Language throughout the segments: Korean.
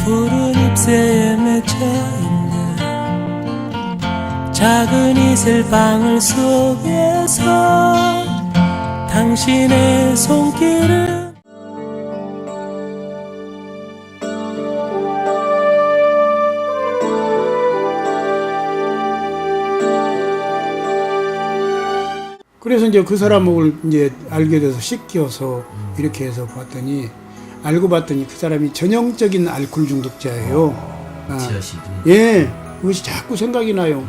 푸른 잎새에 맺혀있는 작은 이슬방울 속에서 당신의 손길을 그래서 이제 그 사람을 이제 알게 돼서 씻겨서 이렇게 해서 봤더니 알고 봤더니 그 사람이 전형적인 알코올 중독자예요. 지하실이. 예, 그것이 자꾸 생각이 나요.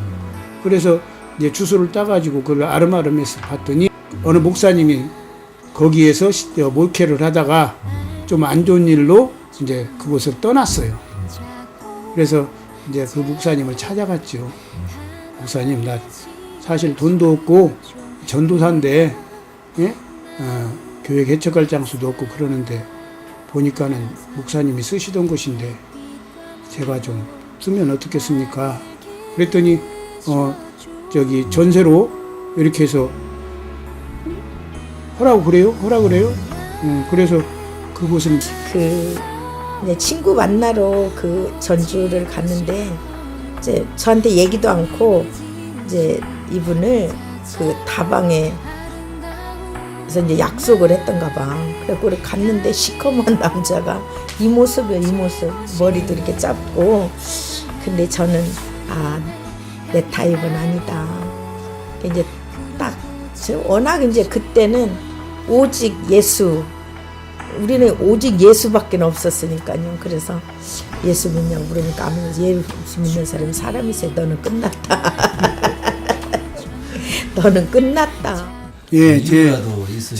그래서 이제 주소를 따가지고 그걸 아름아름해서 봤더니 어느 목사님이 거기에서 목회를 하다가 좀 안 좋은 일로 이제 그곳을 떠났어요. 그래서 이제 그 목사님을 찾아갔죠. 목사님, 나 사실 돈도 없고 전도사인데, 예? 교회 개척할 장소도 없고 그러는데 보니까는 목사님이 쓰시던 곳인데 제가 좀 쓰면 어떻겠습니까? 그랬더니 저기 전세로 이렇게 해서 허라고 그래요? 그래서 그곳은 이제 친구 만나러 그 전주를 갔는데 이제 저한테 얘기도 않고 이제 이분을 그 다방에 그래서 이제 약속을 했던가 봐. 그래서 갔는데 시커먼 남자가 이 모습이에요, 이 모습. 머리도 이렇게 짧고. 근데 저는 내 타입은 아니다. 이제 딱 워낙 이제 그때는 오직 예수. 우리는 오직 예수밖에 없었으니까요. 그래서 예수 믿냐고 물으니까 아무래도 예수 믿는 사람이 사람이세요. 너는 끝났다. 너는 끝났다. 예, 제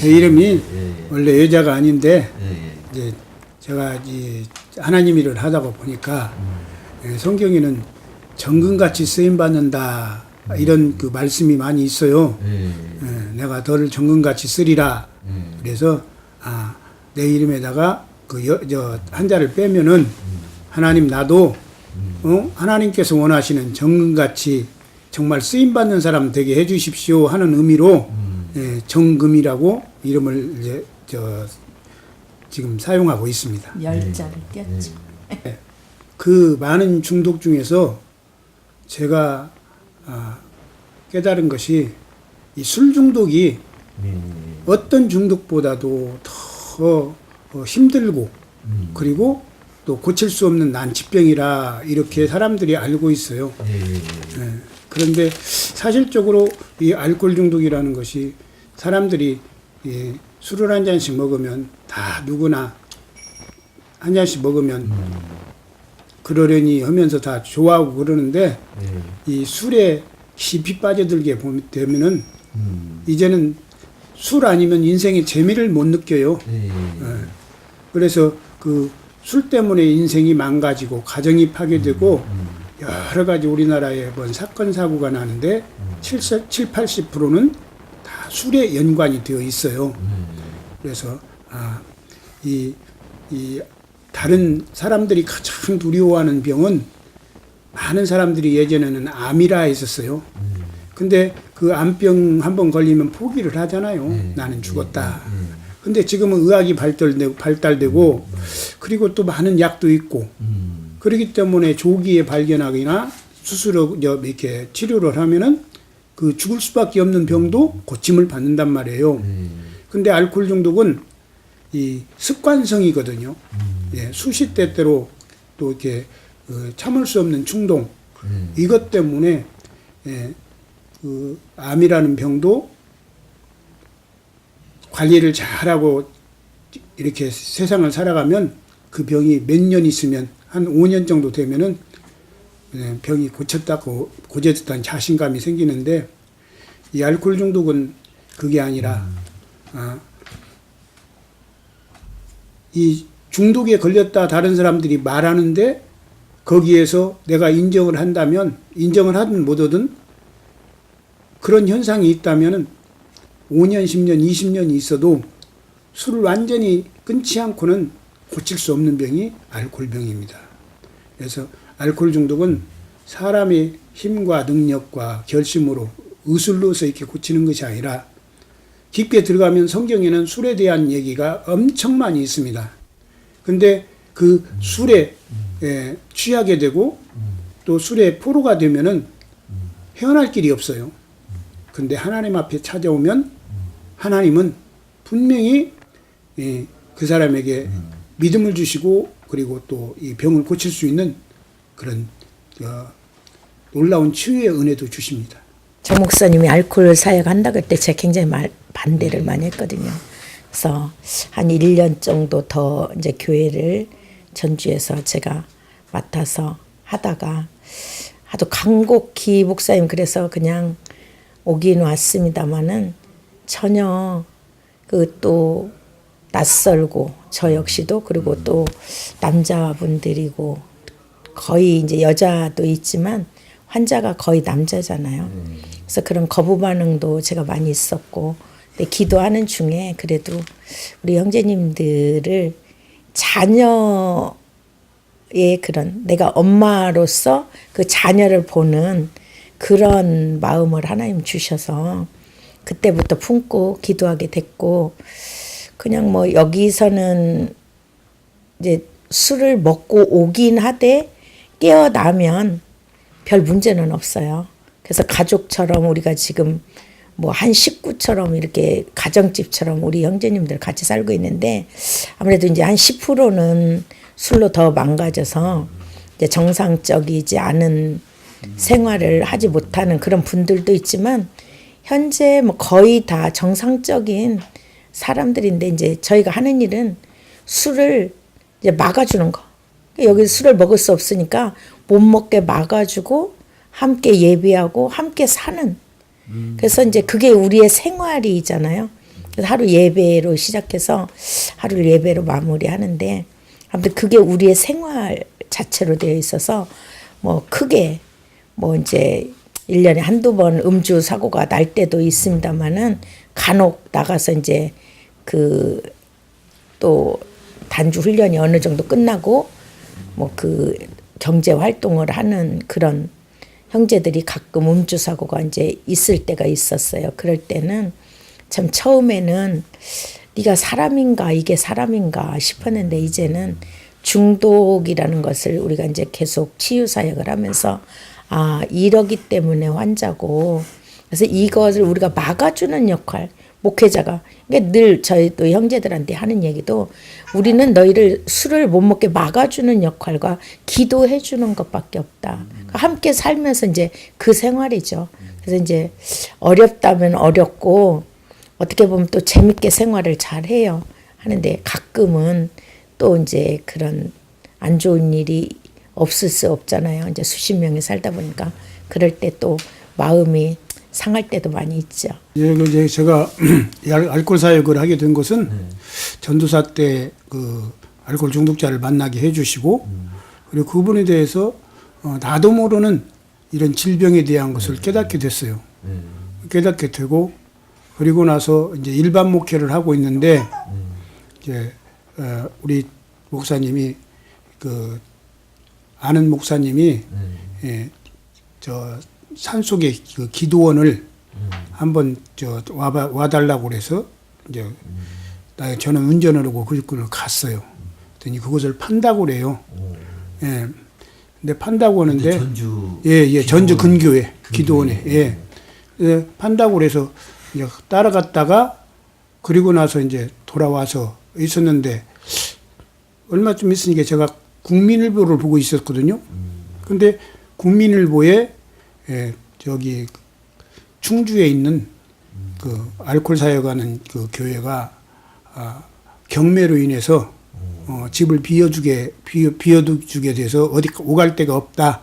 이름이 예. 원래 여자가 아닌데 예. 이제 제가 이 하나님 일을 하다가 보니까 성경에는 정금같이 쓰임 받는다 이런 그 말씀이 많이 있어요. 내가 너를 정금같이 쓰리라. 그래서 내 이름에다가 그 한자를 빼면은 하나님 나도 하나님께서 원하시는 정금같이 정말 쓰임 받는 사람 되게 해주십시오 하는 의미로 정금이라고 이름을 이제 지금 사용하고 있습니다. 열자를 꼈죠. 그 많은 중독 중에서 제가 깨달은 것이 이 술 중독이 어떤 중독보다도 더 힘들고 그리고 또 고칠 수 없는 난치병이라 이렇게 사람들이 알고 있어요. 그런데 사실적으로 이 알코올 중독이라는 것이 사람들이 술을 한 잔씩 먹으면 다 누구나 한 잔씩 먹으면 그러려니 하면서 다 좋아하고 그러는데 이 술에 깊이 빠져들게 되면은 이제는 술 아니면 인생의 재미를 못 느껴요. 그래서 그 술 때문에 인생이 망가지고 가정이 파괴되고 여러 가지 우리나라에 뭔 사건 사고가 나는데 70-80%는 다 술에 연관이 되어 있어요. 그래서 이 다른 사람들이 가장 두려워하는 병은 많은 사람들이 예전에는 암이라 했었어요. 근데 그 암병 한번 걸리면 포기를 하잖아요. 나는 죽었다. 근데 지금은 의학이 발달되고 그리고 또 많은 약도 있고 그렇기 때문에 조기에 발견하거나 스스로 이렇게 치료를 하면은 그 죽을 수밖에 없는 병도 고침을 받는단 말이에요. 근데 알코올 중독은 이 습관성이거든요. 수시 때때로 또 이렇게 참을 수 없는 충동 이것 때문에 그 암이라는 병도 관리를 잘하고 이렇게 세상을 살아가면 그 병이 몇 년 있으면 한 5년 정도 되면은 병이 고쳐졌다는 자신감이 생기는데 이 알코올 중독은 그게 아니라 이 중독에 걸렸다 다른 사람들이 말하는데 거기에서 내가 인정을 한다면 인정을 하든 못하든 그런 현상이 있다면은 5년, 10년, 20년이 있어도 술을 완전히 끊지 않고는 고칠 수 없는 병이 알코올병입니다. 그래서 알코올 중독은 사람의 힘과 능력과 결심으로 의술로서 이렇게 고치는 것이 아니라 깊게 들어가면 성경에는 술에 대한 얘기가 엄청 많이 있습니다. 근데 그 술에 취하게 되고 또 술에 포로가 되면은 헤어날 길이 없어요. 근데 하나님 앞에 찾아오면 하나님은 분명히 그 사람에게 믿음을 주시고 그리고 또 이 병을 고칠 수 있는 그런 놀라운 치유의 은혜도 주십니다. 정 목사님이 알코올 사역한다 그때 제가 굉장히 반대를 많이 했거든요. 그래서 한 1년 정도 더 이제 교회를 전주에서 제가 맡아서 하다가 하도 간곡히 목사님 그래서 그냥 오긴 왔습니다마는 전혀 그 또 낯설고 저 역시도 그리고 또 남자분들이고 거의 이제 여자도 있지만 환자가 거의 남자잖아요. 그래서 그런 거부 반응도 제가 많이 있었고 근데 기도하는 중에 그래도 우리 형제님들을 자녀의 그런 내가 엄마로서 그 자녀를 보는 그런 마음을 하나님 주셔서 그때부터 품고 기도하게 됐고 그냥 뭐 여기서는 이제 술을 먹고 오긴 하되 깨어나면 별 문제는 없어요. 그래서 가족처럼 우리가 지금 뭐 한 식구처럼 이렇게 가정집처럼 우리 형제님들 같이 살고 있는데 아무래도 이제 한 10%는 술로 더 망가져서 이제 정상적이지 않은 생활을 하지 못하는 그런 분들도 있지만 현재 뭐 거의 다 정상적인 사람들인데 이제 저희가 하는 일은 술을 이제 막아주는 거. 여기 술을 먹을 수 없으니까 못 먹게 막아주고 함께 예배하고 함께 사는. 그래서 이제 그게 우리의 생활이잖아요. 그래서 하루 예배로 시작해서 하루 예배로 마무리하는데 아무튼 그게 우리의 생활 자체로 되어 있어서 뭐 크게 뭐 이제 1년에 한두 번 음주 사고가 날 때도 있습니다만은 간혹 나가서 이제 그 또 단주 훈련이 어느 정도 끝나고 뭐 그 경제 활동을 하는 그런 형제들이 가끔 음주 사고가 이제 있을 때가 있었어요. 그럴 때는 참 처음에는 네가 사람인가 이게 사람인가 싶었는데 이제는 중독이라는 것을 우리가 이제 계속 치유 사역을 하면서 아 이러기 때문에 환자고 그래서 이것을 우리가 막아주는 역할 목회자가 그러니까 늘 저희도 형제들한테 하는 얘기도 우리는 너희를 술을 못 먹게 막아주는 역할과 기도해 주는 것밖에 없다. 그러니까 함께 살면서 이제 그 생활이죠. 그래서 이제 어렵다면 어렵고 어떻게 보면 또 재밌게 생활을 잘 해요. 하는데 가끔은 또 이제 그런 안 좋은 일이 없을 수 없잖아요. 이제 수십 명이 살다 보니까 그럴 때 또 마음이 상할 때도 많이 있죠. 예, 그 이제 제가 알코올 사역을 하게 된 것은 전도사 때 그 알코올 중독자를 만나게 해주시고 그리고 그분에 대해서 나도 모르는 이런 질병에 대한 것을 깨닫게 됐어요. 깨닫게 되고 그리고 나서 이제 일반 목회를 하고 있는데 이제 우리 목사님이 그 아는 목사님이 저 산속에 그 기도원을 한번 저 와달라고 그래서 이제 저는 운전을 하고 그걸 갔어요. 그랬더니 그것을 판다고 그래요. 예. 근데 판다고 하는데 전주 근교회 기도원에 예. 판다고 그래서 이제 따라갔다가 그리고 나서 이제 돌아와서 있었는데 얼마쯤 있으니까 제가 국민일보를 보고 있었거든요. 근데 국민일보에 저기 충주에 있는 그 알코올 사역하는 그 교회가 경매로 인해서 집을 비워주게 돼서 어디 오갈 데가 없다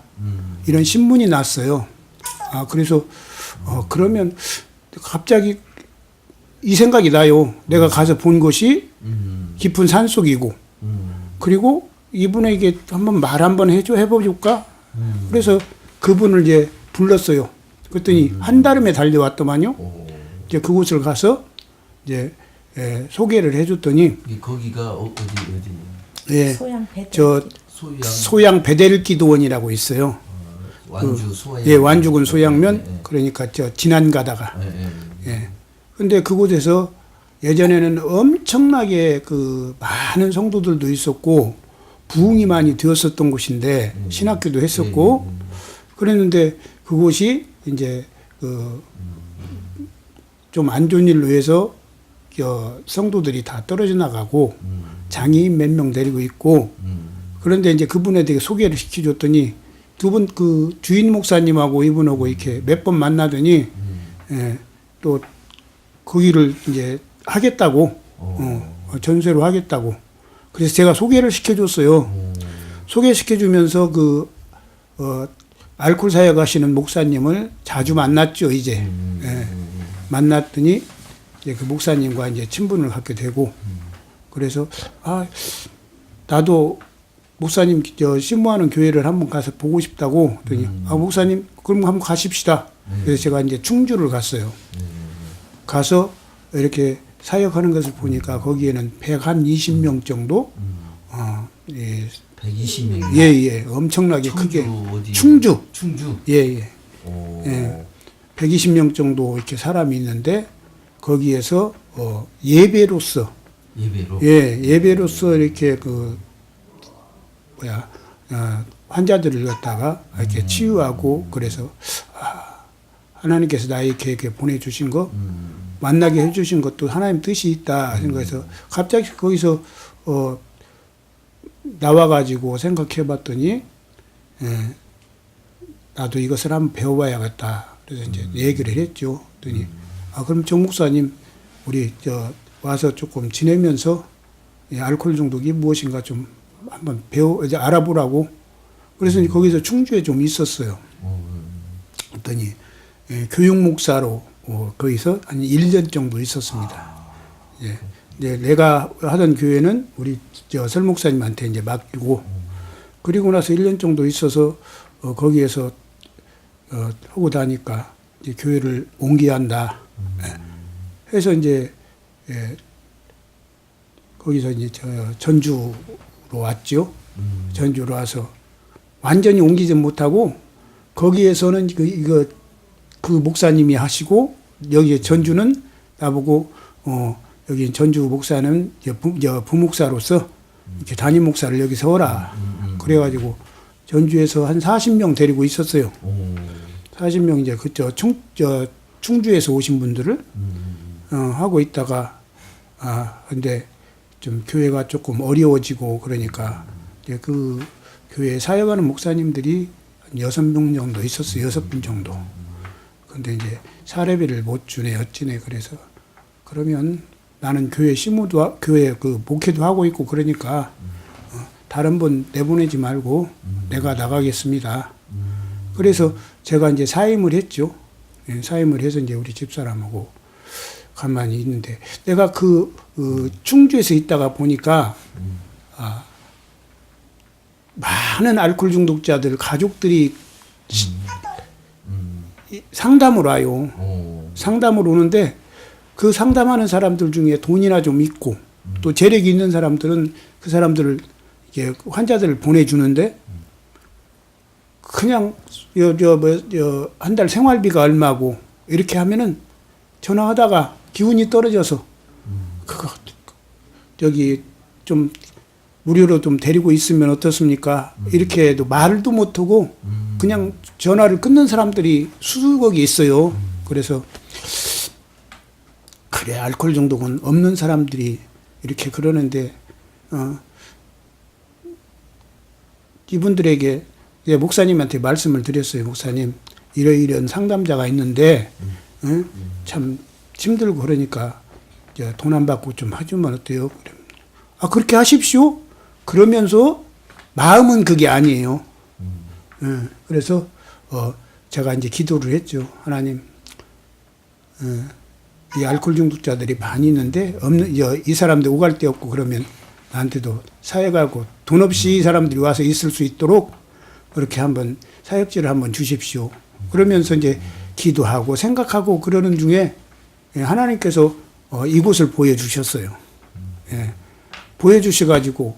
이런 신문이 났어요. 그래서 그러면 갑자기 이 생각이 나요. 내가 가서 본 곳이 깊은 산속이고 그리고 이분에게 한번 말 한번 해볼까? 그래서 그분을 이제 불렀어요. 그랬더니 한달음에 달려왔더만요. 이제 그곳을 가서 이제 소개를 해줬더니 거기가 어디? 예, 소양 배달 저 소양 베델 기도원이라고 있어요. 완주 소양. 예, 완주군 소양면 그러니까 저 지난 가다가 예. 근데 그곳에서 예전에는 엄청나게 그 많은 성도들도 있었고 부흥이 많이 되었었던 곳인데 신학교도 했었고 그랬는데 그곳이 이제 좀 안 좋은 일로 해서 성도들이 다 떨어져 나가고 장애인 몇 명 데리고 있고 그런데 이제 그분에게 소개를 시켜줬더니 두 분 그 주인 목사님하고 이분하고 이렇게 몇 번 만나더니 예, 또 거기를 이제 하겠다고 전세로 하겠다고 그래서 제가 소개를 시켜줬어요. 소개시켜주면서 알코올 사역 하시는 목사님을 자주 만났죠 이제 예, 만났더니 이제 그 목사님과 이제 친분을 갖게 되고 그래서 나도 목사님 신부하는 교회를 한번 가서 보고 싶다고 그랬더니 목사님 그럼 한번 가십시다. 그래서 제가 이제 충주를 갔어요. 가서 이렇게 사역하는 것을 보니까 거기에는 120명 정도 120명. 예, 엄청나게 크게 어디? 충주. 예. 오. 예. 120명 정도 이렇게 사람이 있는데 거기에서 예배로서 예배로서 이렇게 환자들을 갖다가 이렇게 치유하고 그래서 하나님께서 나에게 이렇게 보내주신 거 만나게 해주신 것도 하나님 뜻이 있다 생각해서 갑자기 거기서 나와가지고 생각해봤더니 나도 이것을 한번 배워봐야겠다. 그래서 이제 얘기를 했죠. 그랬더니 그럼 정 목사님 우리 와서 조금 지내면서 알코올 중독이 무엇인가 좀 한번 이제 알아보라고. 그래서 이제 거기서 충주에 좀 있었어요. 그랬더니 교육 목사로 거기서 한 1년 정도 있었습니다. 예. 이제 내가 하던 교회는 우리 설 목사님한테 이제 맡기고 그리고 나서 1년 정도 있어서 거기에서 하고 다니까 이제 교회를 옮겨야 한다. 해서 이제 거기서 이제 전주로 왔죠. 전주로 와서 완전히 옮기지 못하고 거기에서는 그 목사님이 하시고 여기 전주는 나보고 여기 전주 목사는 부목사로서 이렇게 담임 목사를 여기 세워라. 그래가지고 전주에서 한 40명 데리고 있었어요. 40명 이제 충주에서 오신 분들을 하고 있다가 근데 좀 교회가 조금 어려워지고 그러니까 이제 그 교회에 사역하는 목사님들이 한 6명 정도 있었어요. 6분 정도. 근데 이제 사례비를 못 주네 어찌네 그래서 그러면 나는 교회 시무도 교회 목회도 하고 있고 그러니까 다른 분 내보내지 말고 내가 나가겠습니다. 그래서 제가 이제 사임을 했죠. 사임을 해서 이제 우리 집사람하고 가만히 있는데 내가 충주에서 있다가 보니까 많은 알코올 중독자들 가족들이 상담을 와요. 상담을 오는데 그 상담하는 사람들 중에 돈이나 좀 있고 또 재력이 있는 사람들은 그 사람들을 이게 환자들을 보내주는데 그냥 한 달 생활비가 얼마고 이렇게 하면은 전화하다가 기운이 떨어져서 그거 저기 좀 무료로 좀 데리고 있으면 어떻습니까? 이렇게 해도 말도 못하고 그냥 전화를 끊는 사람들이 수두룩이 있어요. 그래서 그래 알코올 중독은 없는 사람들이 이렇게 그러는데 이분들에게 목사님한테 말씀을 드렸어요. 목사님 이런 상담자가 있는데 참 힘들고 그러니까 돈 안 받고 좀 해주면 어때요? 그렇게 하십시오. 그러면서 마음은 그게 아니에요. 그래서 제가 이제 기도를 했죠. 하나님, 이 알코올 중독자들이 많이 있는데 이 사람들 오갈 데 없고 그러면 나한테도 사역하고 돈 없이 이 사람들이 와서 있을 수 있도록 그렇게 한번 사역지를 한번 주십시오. 그러면서 이제 기도하고 생각하고 그러는 중에 하나님께서 이곳을 보여주셨어요. 보여주셔가지고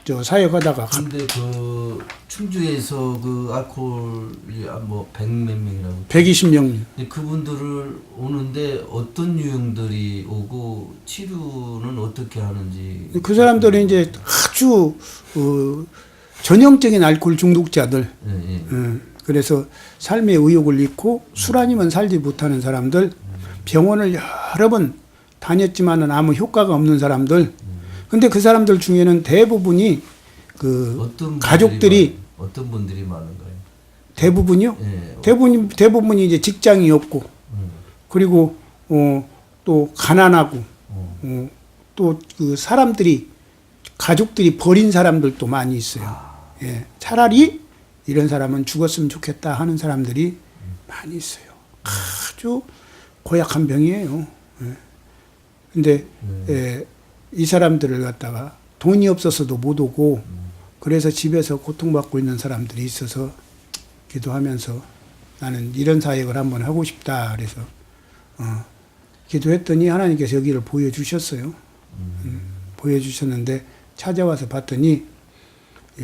저 사역하다가 근데 그 충주에서 그 알코올이 뭐 100몇 명이라고. 120명. 근데 그분들을 오는데 어떤 유형들이 오고 치료는 어떻게 하는지. 그 사람들은 이제 아주 전형적인 알코올 중독자들. 예, 예. 그래서 삶의 의욕을 잃고 술 아니면 살지 못하는 사람들, 병원을 여러 번 다녔지만은 아무 효과가 없는 사람들. 근데 그 사람들 중에는 대부분이 그 어떤 가족들이 어떤 분들이 많은가요? 대부분이요. 예. 대부분이 이제 직장이 없고, 그리고 또 가난하고, 또 그 사람들이 가족들이 버린 사람들도 많이 있어요. 예. 차라리 이런 사람은 죽었으면 좋겠다 하는 사람들이 많이 있어요. 아주 고약한 병이에요. 예. 근데 이 사람들을 갖다가 돈이 없어서도 못 오고, 그래서 집에서 고통받고 있는 사람들이 있어서 기도하면서 나는 이런 사역을 한번 하고 싶다. 그래서 기도했더니 하나님께서 여기를 보여주셨어요. 보여주셨는데 찾아와서 봤더니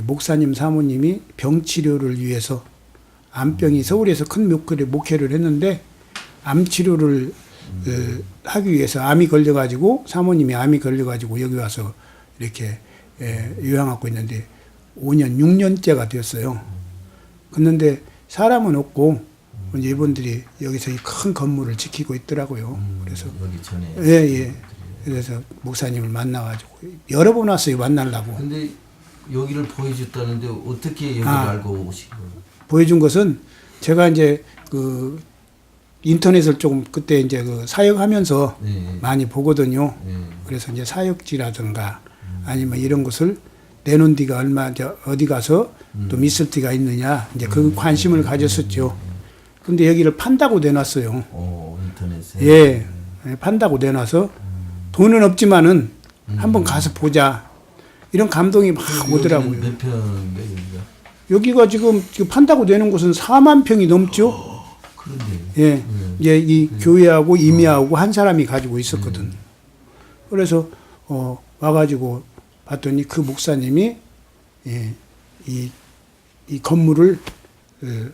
목사님 사모님이 병 치료를 위해서 암병이 서울에서 큰 목회를 했는데 암 치료를 하기 위해서 암이 걸려가지고 사모님이 암이 걸려가지고 여기 와서 이렇게 요양하고 있는데 5년, 6년째가 되었어요. 그런데 사람은 없고 이제 이분들이 여기서 이 큰 건물을 지키고 있더라고요. 그래서 여기 전에. 예. 그래서 목사님을 만나가지고 여러 번 왔어요, 만나려고. 근데 여기를 보여줬다는데 어떻게 여기를 알고 오신 거예요? 보여준 것은 제가 이제 그 인터넷을 조금 그때 이제 그 사역하면서 네. 많이 보거든요. 그래서 이제 사역지라든가 아니면 이런 것을 내놓은 뒤가 어디 가서 또 있을 데가 있느냐 이제 그 관심을 가졌었죠. 근데 여기를 판다고 내놨어요. 인터넷에. 예, 판다고 내놔서 돈은 없지만은 한번 가서 보자. 이런 감동이 막 오더라고요. 몇 평인가 여기가 지금 판다고 내는 곳은 4만 평이 넘죠. 그런데. 예, 이제 이 교회하고 임야하고 한 사람이 가지고 있었거든. 그래서 와가지고 봤더니 그 목사님이 이 건물을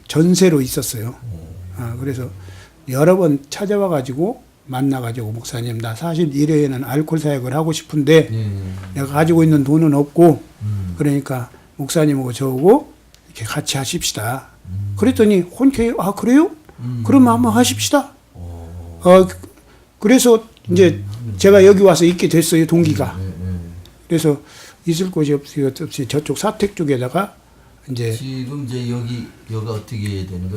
전세로 있었어요. 그래서 여러 번 찾아와가지고 만나가지고 목사님 나 사실 일회에는 알코올 사역을 하고 싶은데 내가 가지고 있는 돈은 없고 그러니까 목사님하고 저하고 이렇게 같이 하십시다. 그랬더니 혼쾌히 그래요? 그러면 한번 하십시다. 그래서 이제 제가 여기 와서 있게 됐어요, 동기가. 그래서 있을 곳이 없이 저쪽 사택 쪽에다가 이제 지금 이제 여기가 어떻게 되는 거?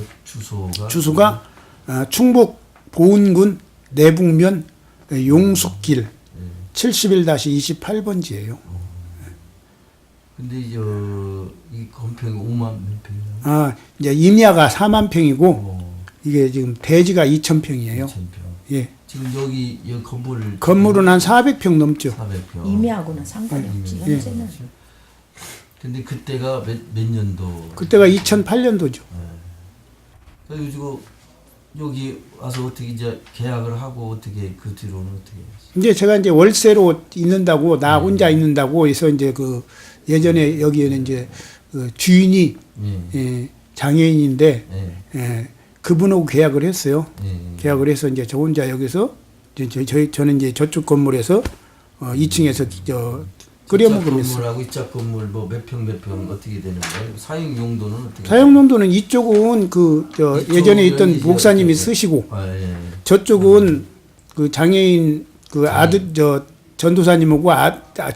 주소가 충북 보은군 내북면 용숙길 71-28번지예요. 근데 이 건평이 5만 몇 평이나? 이제 임야가 4만 평이고 이게 지금 대지가 2천 평이에요. 2,000평. 예. 지금 여기 건물은 한 400평 넘죠. 400평. 임야하고는 상관이 없지. 현재는. 근데 그때가 몇 년도? 그때가 2008년도죠. 그래가지고 여기 와서 어떻게 이제 계약을 하고 어떻게 그 뒤로는 어떻게 했어요? 이제 제가 이제 월세로 있는다고 나 혼자 있는다고 해서 이제 그 예전에 여기에는 이제 그 주인이 장애인인데 그분하고 계약을 했어요. 계약을 해서 이제 저 혼자 여기서 저는 이제 저쪽 건물에서 2층에서 끓여 먹으면서. 건물하고 이짝 건물 뭐 몇 평 어떻게 되는 거예요? 사용 용도는 어떻게? 사용 용도는 이쪽은 예전에 있던 목사님이 쓰시고 저쪽은 그 장애인 그 아들 전도사님하고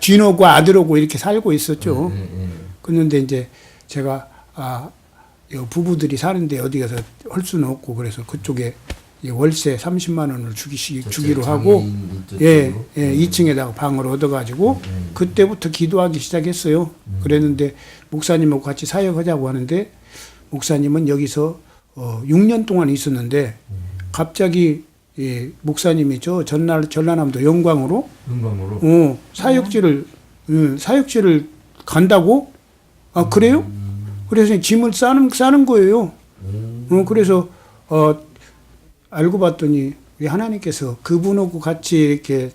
주인하고 아들하고 이렇게 살고 있었죠. 그런데 이제 제가 부부들이 사는데 어디 가서 할 수는 없고 그래서 그쪽에 월세 30만 원을 주기로 하고 2층에다가 방을 얻어가지고 그때부터 기도하기 시작했어요. 그랬는데 목사님하고 같이 사역하자고 하는데 목사님은 여기서 6년 동안 있었는데 갑자기 목사님이 전라남도 영광으로 사역지를 간다고? 그래요? 그래서 짐을 싸는 거예요. 그래서 알고 봤더니 우리 하나님께서 그분하고 같이 이렇게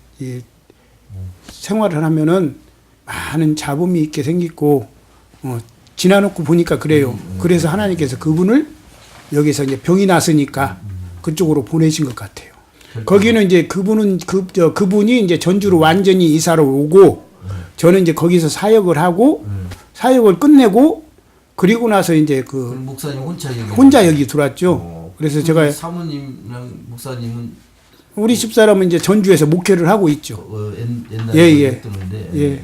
생활을 하면은 많은 잡음이 있게 생겼고 지나놓고 보니까 그래요. 그래서 하나님께서 그분을 여기서 이제 병이 났으니까 그쪽으로 보내신 것 같아요. 거기는 이제 그분이 이제 전주로 완전히 이사를 오고 저는 이제 거기서 사역을 하고 사역을 끝내고 그리고 나서 이제 그럼 목사님 혼자 여기 들어왔죠. 그래서 제가 사모님이랑 목사님은 우리 집사람은 이제 전주에서 목회를 하고 있죠. 옛날에 했던데. 예.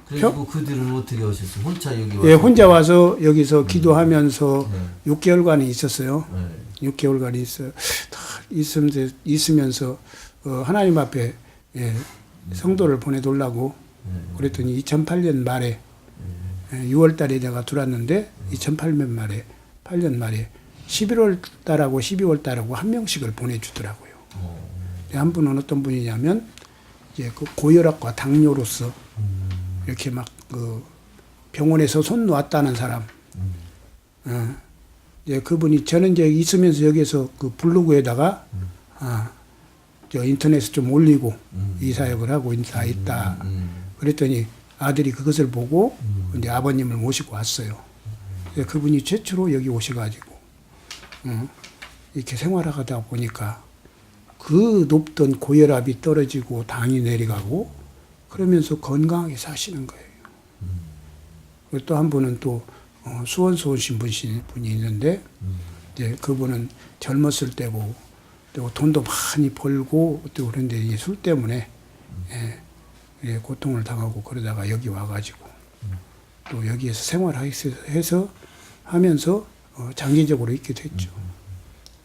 그리고 그들은 어떻게 오셨어요? 혼자 여기 예, 혼자 와서 여기서 기도하면서 6개월간이 있었어요. 6개월간이 있어요. 다 있으면서 하나님 앞에 성도를 보내달라고 그랬더니 2008년 말에 6월 달에 내가 들어왔는데 2008년 말에 8년 말에 11월 달하고 12월 달하고 한 명씩을 보내주더라고요. 한 분은 어떤 분이냐면 이제 그 고혈압과 당뇨로서 이렇게 막 그 병원에서 손 놓았다는 사람. 이제 그분이 저는 이제 있으면서 여기서 그 블로그에다가 저 인터넷에 좀 올리고 이 사역을 하고 있다. 그랬더니 아들이 그것을 보고 이제 아버님을 모시고 왔어요. 그분이 최초로 여기 오셔가지고 이렇게 생활하다 보니까 그 높던 고혈압이 떨어지고 당이 내려가고 그러면서 건강하게 사시는 거예요. 또 한 분은 또 수원서 오신 분이 있는데 이제 그분은 젊었을 때고 또 돈도 많이 벌고 또 그런데 이제 술 때문에 고통을 당하고 그러다가 여기 와가지고 또 여기에서 생활해서 하면서 장기적으로 있게 됐죠.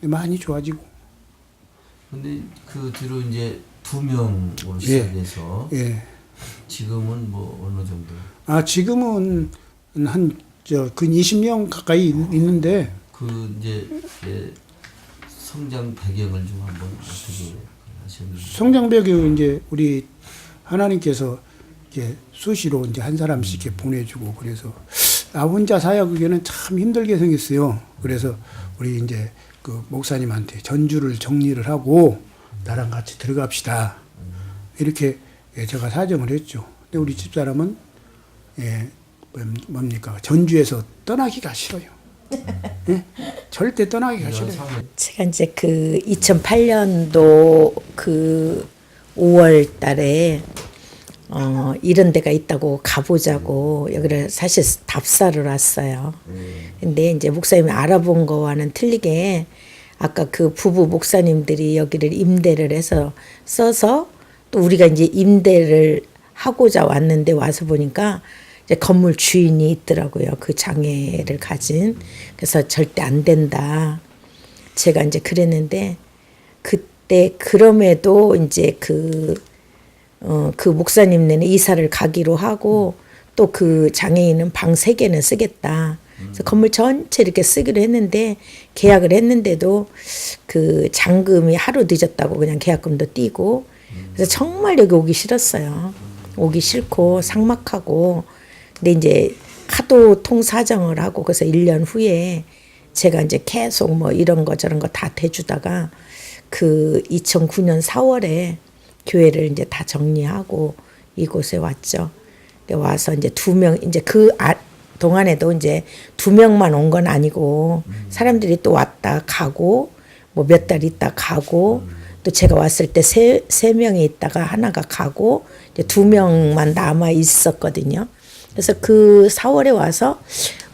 많이 좋아지고. 근데 그 뒤로 이제 2명으로 시작해서 지금은 뭐 어느 정도? 지금은 근 20명 가까이 있는데 그 이제 성장 배경을 좀 한번 어떻게 하셨는지. 성장 배경 이제 우리 하나님께서 이렇게 수시로 이제 한 사람씩 이렇게 보내주고 그래서 나 혼자 사역하기에는 참 힘들게 생겼어요. 그래서 우리 이제 그 목사님한테 전주를 정리를 하고 나랑 같이 들어갑시다. 이렇게 제가 사정을 했죠. 근데 우리 집사람은 뭡니까 전주에서 떠나기가 싫어요. 절대 떠나기가 싫어요. 제가 이제 그 2008년도 그 5월 달에 이런 데가 있다고 가보자고 여기를 사실 답사를 왔어요. 근데 이제 목사님이 알아본 거와는 틀리게 아까 그 부부 목사님들이 여기를 임대를 해서 써서 또 우리가 이제 임대를 하고자 왔는데 와서 보니까 이제 건물 주인이 있더라고요. 그 장애를 가진. 그래서 절대 안 된다. 제가 이제 그랬는데 그때 그럼에도 이제 그 목사님네는 이사를 가기로 하고 또 그 장애인은 방 3개는 쓰겠다. 그래서 건물 전체 이렇게 쓰기로 했는데 계약을 했는데도 그 잔금이 하루 늦었다고 그냥 계약금도 띄고 그래서 정말 여기 오기 싫었어요. 오기 싫고 삭막하고 근데 이제 하도 통사정을 하고 그래서 1년 후에 제가 이제 계속 뭐 이런 거 저런 거 다 대주다가 그 2009년 4월에 교회를 이제 다 정리하고 이곳에 왔죠. 와서 이제 2명 이제 그 동안에도 이제 2명만 온 건 아니고 사람들이 또 왔다 가고 뭐 몇 달 있다 가고 또 제가 왔을 때 세 명이 있다가 하나가 가고 이제 2명만 남아 있었거든요. 그래서 그 4월에 와서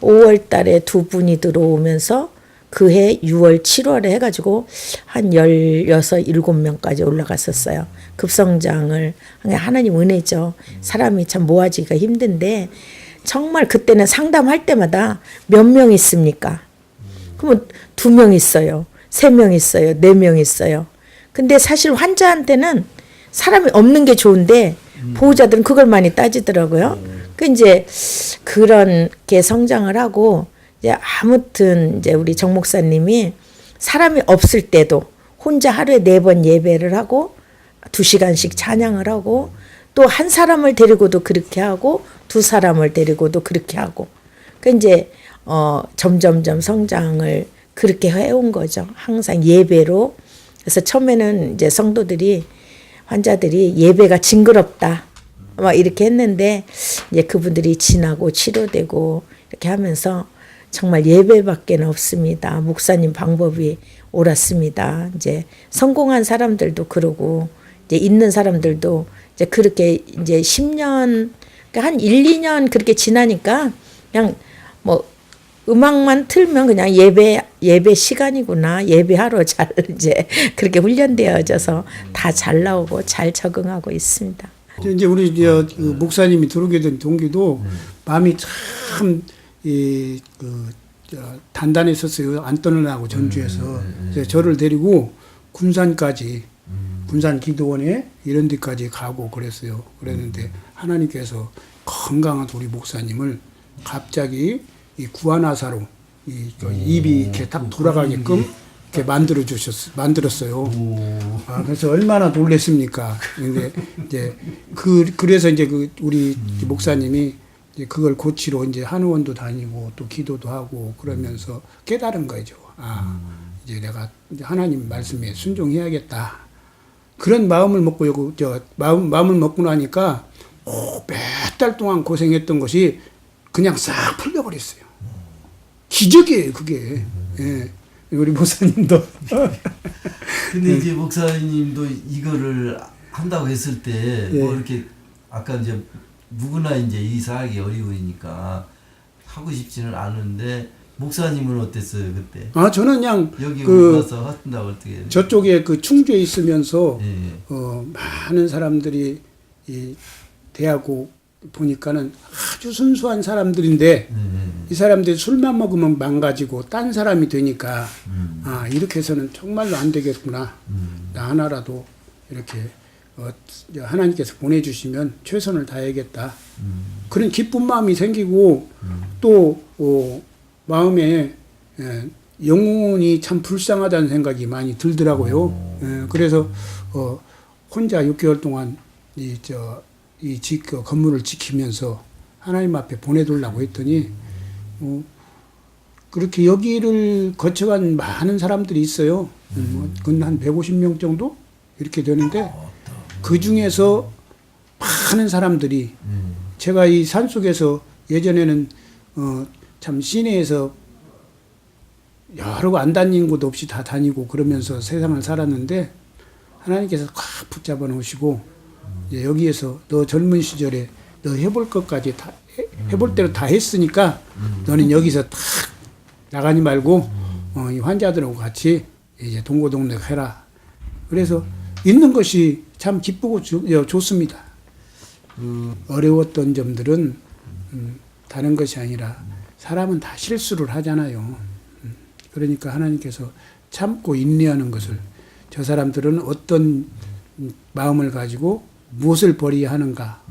5월 달에 2분이 들어오면서 그해 6월, 7월에 해가지고 한 16, 7명까지 올라갔었어요. 급성장을. 하나님 은혜죠. 사람이 참 모아지기가 힘든데 정말 그때는 상담할 때마다 몇 명 있습니까? 그러면 2명 있어요. 3명 있어요. 4명 있어요. 근데 사실 환자한테는 사람이 없는 게 좋은데 보호자들은 그걸 많이 따지더라고요. 그 이제 그런 게 성장을 하고 이제 아무튼 이제 우리 정 목사님이 사람이 없을 때도 혼자 하루에 4번 예배를 하고 2시간씩 찬양을 하고 또 한 사람을 데리고도 그렇게 하고 2사람을 데리고도 그렇게 하고 그 이제 점점점 성장을 그렇게 해온 거죠. 항상 예배로. 그래서 처음에는 이제 성도들이 환자들이 예배가 징그럽다. 막 이렇게 했는데 이제 그분들이 지나고 치료되고 이렇게 하면서 정말 예배밖에 없습니다. 목사님 방법이 옳았습니다. 이제 성공한 사람들도 그러고 이제 있는 사람들도 이제 그렇게 이제 10년 그러니까 한 1, 2년 그렇게 지나니까 그냥 뭐 음악만 틀면 그냥 예배 시간이구나. 예배하러 잘 이제 그렇게 훈련되어져서 다 잘 나오고 잘 적응하고 있습니다. 이제 우리 그 목사님이 들어오게 된 동기도 마음이 참 단단했었어요. 안 떠나고 전주에서 그래서 저를 데리고 군산까지 군산 기도원에 이런 데까지 가고 그랬어요. 그랬는데 하나님께서 건강한 우리 목사님을 갑자기 이 구안화사로 입이 이렇게 딱 돌아가게끔 이렇게 만들었어요. 그래서 얼마나 놀랬습니까? 근데 이제 그래서 이제 우리 목사님이 이제 그걸 고치러 이제 한의원도 다니고 또 기도도 하고 그러면서 깨달은 거죠. 이제 내가 이제 하나님 말씀에 순종해야겠다. 그런 마음을 먹고 마음을 먹고 나니까 몇 달 동안 고생했던 것이 그냥 싹 풀려버렸어요. 기적이에요, 그게. 예. 우리 목사님도. 근데 이제 목사님도 이거를 한다고 했을 때 뭐 이렇게 아까 이제 누구나 이제 이 사학이 어려우니까 하고 싶지는 않은데 목사님은 어땠어요 그때? 저는 그냥 여기 와서 한다고 어떻게? 저쪽에 그 충주에 있으면서 예. 많은 사람들이 이 대하고 보니까는 아주 순수한 사람들인데 이 사람들이 술만 먹으면 망가지고 딴 사람이 되니까 이렇게 해서는 정말로 안 되겠구나. 나 하나라도 이렇게 하나님께서 보내주시면 최선을 다해야겠다. 그런 기쁜 마음이 생기고 또 마음에 영혼이 참 불쌍하다는 생각이 많이 들더라고요. 그래서 혼자 6개월 동안 이 건물을 지키면서 하나님 앞에 보내달라고 했더니 그렇게 여기를 거쳐간 많은 사람들이 있어요. 그건 한 150명 정도 이렇게 되는데 그 중에서 많은 사람들이 제가 이 산속에서 예전에는 참 시내에서 여러 안 다닌 곳 없이 다 다니고 그러면서 세상을 살았는데 하나님께서 꽉 붙잡아 놓으시고 여기에서 너 젊은 시절에 너 해볼 것까지 다 해볼 대로 다 했으니까 너는 여기서 딱 나가지 말고 이 환자들하고 같이 이제 동고동락 해라. 그래서 있는 것이 참 기쁘고 좋습니다. 어려웠던 점들은 다른 것이 아니라 사람은 다 실수를 하잖아요. 그러니까 하나님께서 참고 인내하는 것을 저 사람들은 어떤 마음을 가지고 무엇을 버려야 하는가,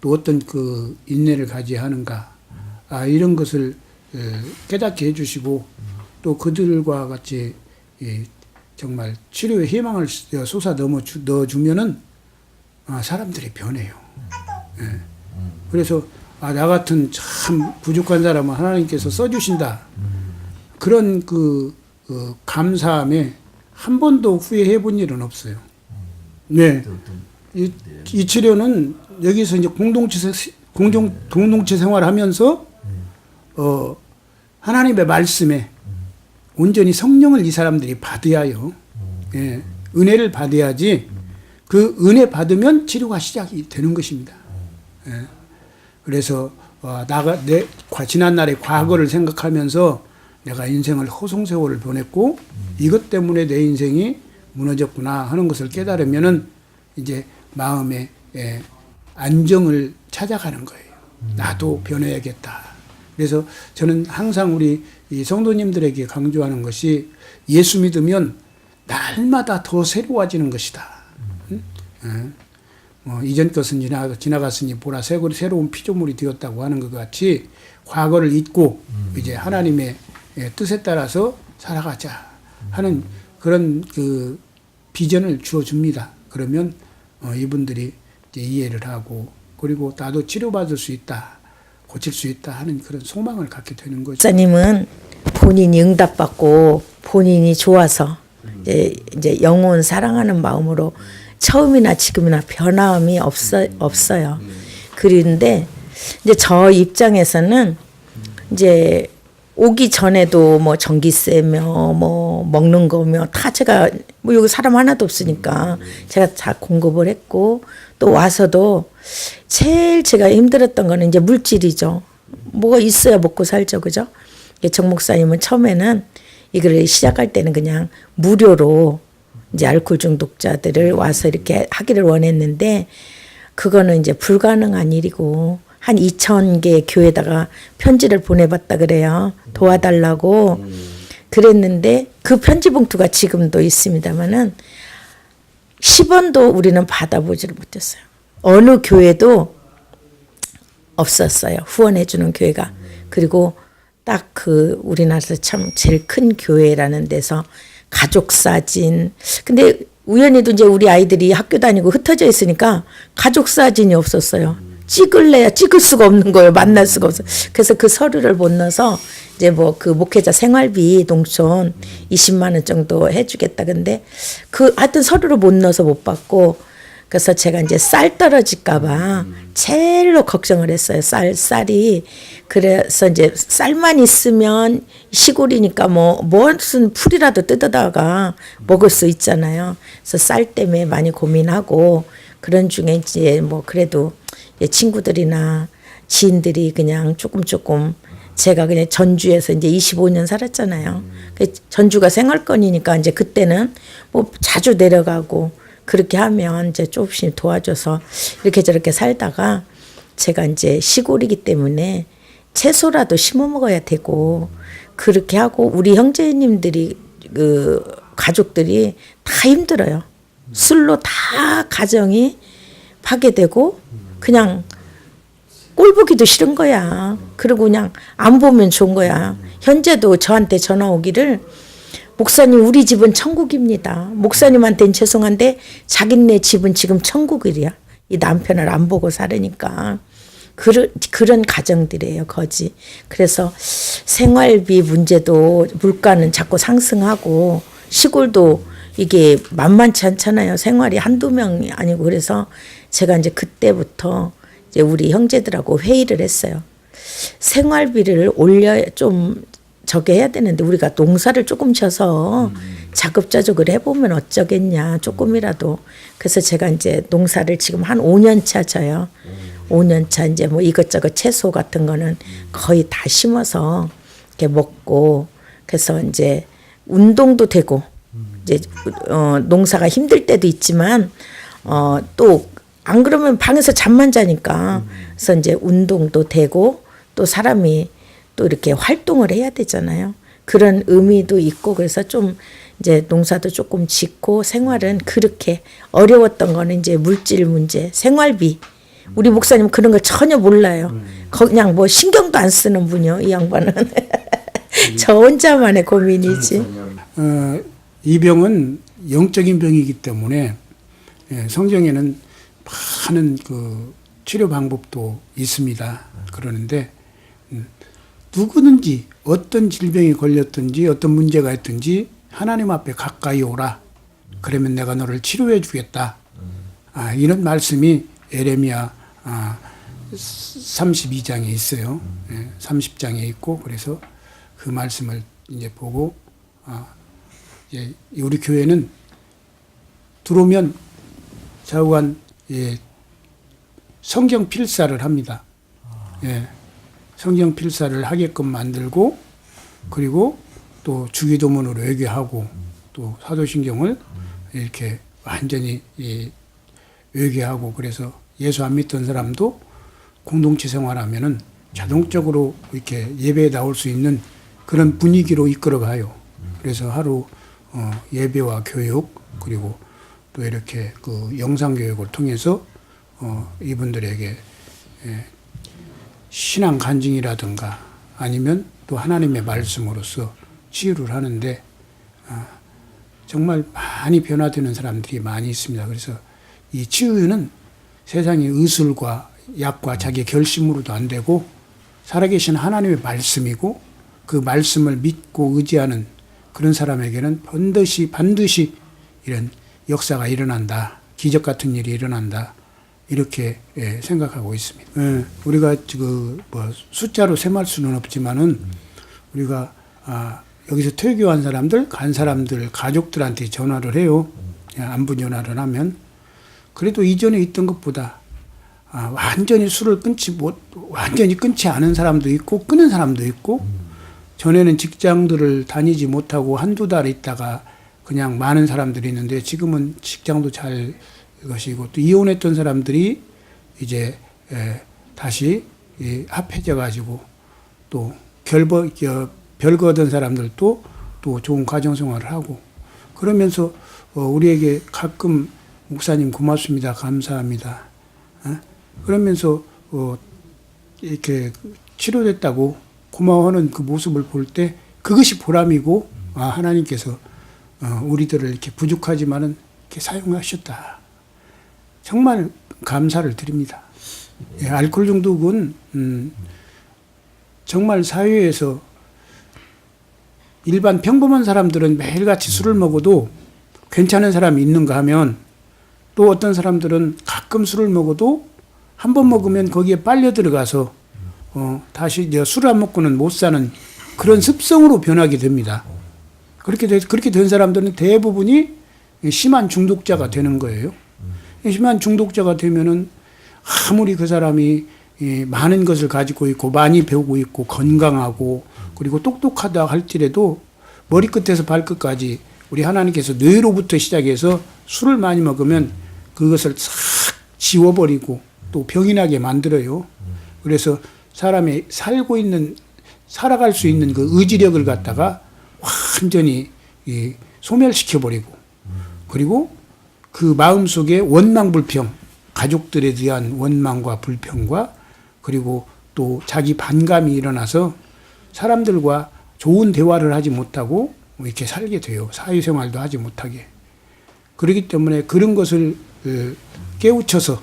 또 어떤 그 인내를 가져야 하는가, 이런 것을 깨닫게 해주시고 또 그들과 같이 정말 치료의 희망을 쏟아 넣어주면은 사람들이 변해요. 그래서 나 같은 참 부족한 사람은 하나님께서 써주신다. 그런 그 감사함에 한 번도 후회해 본 일은 없어요. 네. 이 치료는 여기서 이제 공동체 생활하면서 하나님의 말씀에 온전히 성령을 이 사람들이 받아야요. 예, 은혜를 받아야지 그 은혜 받으면 치료가 시작이 되는 것입니다. 예, 그래서 내 지난날의 과거를 생각하면서 내가 인생을 허송세월을 보냈고 이것 때문에 내 인생이 무너졌구나 하는 것을 깨달으면은 이제 마음에 안정을 찾아가는 거예요. 나도 변해야겠다. 그래서 저는 항상 우리 이 성도님들에게 강조하는 것이 예수 믿으면 날마다 더 새로워지는 것이다. 이전 것은 지나갔으니 보라 새로운 피조물이 되었다고 하는 것 같이 과거를 잊고 이제 하나님의 뜻에 따라서 살아가자 하는 그런 그 비전을 주어줍니다. 그러면 이분들이 이제 이해를 하고 그리고 나도 치료받을 수 있다, 고칠 수 있다 하는 그런 소망을 갖게 되는 거죠. 목사님은 본인이 응답받고 본인이 좋아서 이제 영혼 사랑하는 마음으로 처음이나 지금이나 변함이 없어요. 그런데 이제 저 입장에서는 이제 오기 전에도 뭐 전기세며 뭐 먹는 거며 다 제가 뭐 여기 사람 하나도 없으니까 제가 다 공급을 했고 또 와서도 제일 제가 힘들었던 거는 이제 물질이죠. 뭐가 있어야 먹고 살죠, 그죠? 정 목사님은 처음에는 이거를 시작할 때는 그냥 무료로 이제 알코올 중독자들을 와서 이렇게 하기를 원했는데 그거는 이제 불가능한 일이고 한 2,000개 교회에다가 편지를 보내봤다 그래요. 도와달라고 그랬는데 그 편지 봉투가 지금도 있습니다만은 10원도 우리는 받아보지를 못했어요. 어느 교회도 없었어요. 후원해주는 교회가. 그리고 딱 그 우리나라에서 참 제일 큰 교회라는 데서 가족 사진. 근데 우연히도 이제 우리 아이들이 학교 다니고 흩어져 있으니까 가족 사진이 없었어요. 찍을래야 찍을 수가 없는 거예요. 만날 수가 없어요. 그래서 그 서류를 못 넣어서 이제 뭐 그 목회자 생활비 농촌 20만 원 정도 해주겠다. 근데 그 하여튼 서류를 못 넣어서 못 받고 그래서 제가 이제 쌀 떨어질까봐 제일로 걱정을 했어요. 쌀이. 그래서 이제 쌀만 있으면 시골이니까 뭐 무슨 풀이라도 뜯어다가 먹을 수 있잖아요. 그래서 쌀 때문에 많이 고민하고 그런 중에 이제 뭐 그래도 친구들이나 지인들이 그냥 조금 제가 그냥 전주에서 이제 25년 살았잖아요. 전주가 생활권이니까 이제 그때는 뭐 자주 내려가고 그렇게 하면 이제 조금씩 도와줘서 이렇게 저렇게 살다가 제가 이제 시골이기 때문에 채소라도 심어 먹어야 되고 그렇게 하고 우리 형제님들이 그 가족들이 다 힘들어요. 술로 다 가정이 파괴되고 그냥 꼴 보기도 싫은 거야. 그리고 그냥 안 보면 좋은 거야. 현재도 저한테 전화 오기를 목사님 우리 집은 천국입니다. 목사님한테는 죄송한데 자기네 집은 지금 천국이야. 이 남편을 안 보고 살으니까. 그런 가정들이에요. 거지. 그래서 생활비 문제도 물가는 자꾸 상승하고 시골도 이게 만만치 않잖아요. 생활이 한두 명이 아니고 그래서 제가 이제 그때부터 이제 우리 형제들하고 회의를 했어요. 생활비를 좀 저게 해야 되는데 우리가 농사를 조금 져서 자급자족을 해보면 어쩌겠냐 조금이라도. 그래서 제가 이제 농사를 지금 한 5년 차 져요. 5년 차 이제 뭐 이것저것 채소 같은 거는 거의 다 심어서 이렇게 먹고 그래서 이제 운동도 되고 이제 농사가 힘들 때도 있지만 또 안 그러면 방에서 잠만 자니까 그래서 이제 운동도 되고 또 사람이 또 이렇게 활동을 해야 되잖아요. 그런 의미도 있고 그래서 좀 이제 농사도 조금 짓고 생활은 그렇게 어려웠던 거는 이제 물질 문제, 생활비. 우리 목사님 그런 걸 전혀 몰라요. 그냥 뭐 신경도 안 쓰는 분이요. 이 양반은. 저 혼자만의 고민이지. 이 병은 영적인 병이기 때문에 성경에는 많은 그 치료 방법도 있습니다. 그러는데 누구든지 어떤 질병이 걸렸든지 어떤 문제가 있든지 하나님 앞에 가까이 오라. 그러면 내가 너를 치료해 주겠다. 이런 말씀이 에레미야 32장에 있어요. 30장에 있고 그래서 그 말씀을 이제 보고 이제 우리 교회는 들어오면 좌우간 성경 필사를 합니다. 성경 필사를 하게끔 만들고 그리고 또 주기도문으로 외교하고 또 사도신경을 이렇게 완전히 외교하고 그래서 예수 안 믿던 사람도 공동체 생활하면은 자동적으로 이렇게 예배에 나올 수 있는 그런 분위기로 이끌어가요. 그래서 하루 예배와 교육 그리고 또 이렇게 그 영상 교육을 통해서 이분들에게 신앙 간증이라든가 아니면 또 하나님의 말씀으로서 치유를 하는데 정말 많이 변화되는 사람들이 많이 있습니다. 그래서 이 치유는 세상의 의술과 약과 자기의 결심으로도 안 되고 살아계신 하나님의 말씀이고 그 말씀을 믿고 의지하는 그런 사람에게는 반드시 이런 역사가 일어난다. 기적 같은 일이 일어난다. 이렇게 생각하고 있습니다. 우리가 뭐 숫자로 셈할 수는 없지만은 우리가 여기서 퇴교한 사람들, 간 사람들, 가족들한테 전화를 해요. 안부 전화를 하면 그래도 이전에 있던 것보다 완전히 술을 완전히 끊지 않은 사람도 있고 끊은 사람도 있고 전에는 직장들을 다니지 못하고 한두 달 있다가 그냥 많은 사람들이 있는데 지금은 직장도 잘 것이고 또 이혼했던 사람들이 이제 다시 합해져 가지고 또 별거 얻은 사람들도 또 좋은 가정생활을 하고 그러면서 우리에게 가끔 목사님 고맙습니다. 감사합니다. 그러면서 이렇게 치료됐다고 고마워하는 그 모습을 볼 때 그것이 보람이고 하나님께서 우리들을 이렇게 부족하지만은 이렇게 사용하셨다. 정말 감사를 드립니다. 알코올 중독은 정말 사회에서 일반 평범한 사람들은 매일같이 술을 먹어도 괜찮은 사람이 있는가 하면 또 어떤 사람들은 가끔 술을 먹어도 한 번 먹으면 거기에 빨려 들어가서 다시 이제 술 안 먹고는 못 사는 그런 습성으로 변하게 됩니다. 그렇게 된 사람들은 대부분이 심한 중독자가 되는 거예요. 심한 중독자가 되면은 아무리 그 사람이 많은 것을 가지고 있고 많이 배우고 있고 건강하고 그리고 똑똑하다 할지라도 머리끝에서 발끝까지 우리 하나님께서 뇌로부터 시작해서 술을 많이 먹으면 그것을 싹 지워버리고 또 병이 나게 만들어요. 그래서 사람이 살아갈 수 있는 그 의지력을 갖다가 완전히 소멸시켜버리고 그리고 그 마음속에 원망불평, 가족들에 대한 원망과 불평과 그리고 또 자기 반감이 일어나서 사람들과 좋은 대화를 하지 못하고 이렇게 살게 돼요. 사회생활도 하지 못하게. 그렇기 때문에 그런 것을 깨우쳐서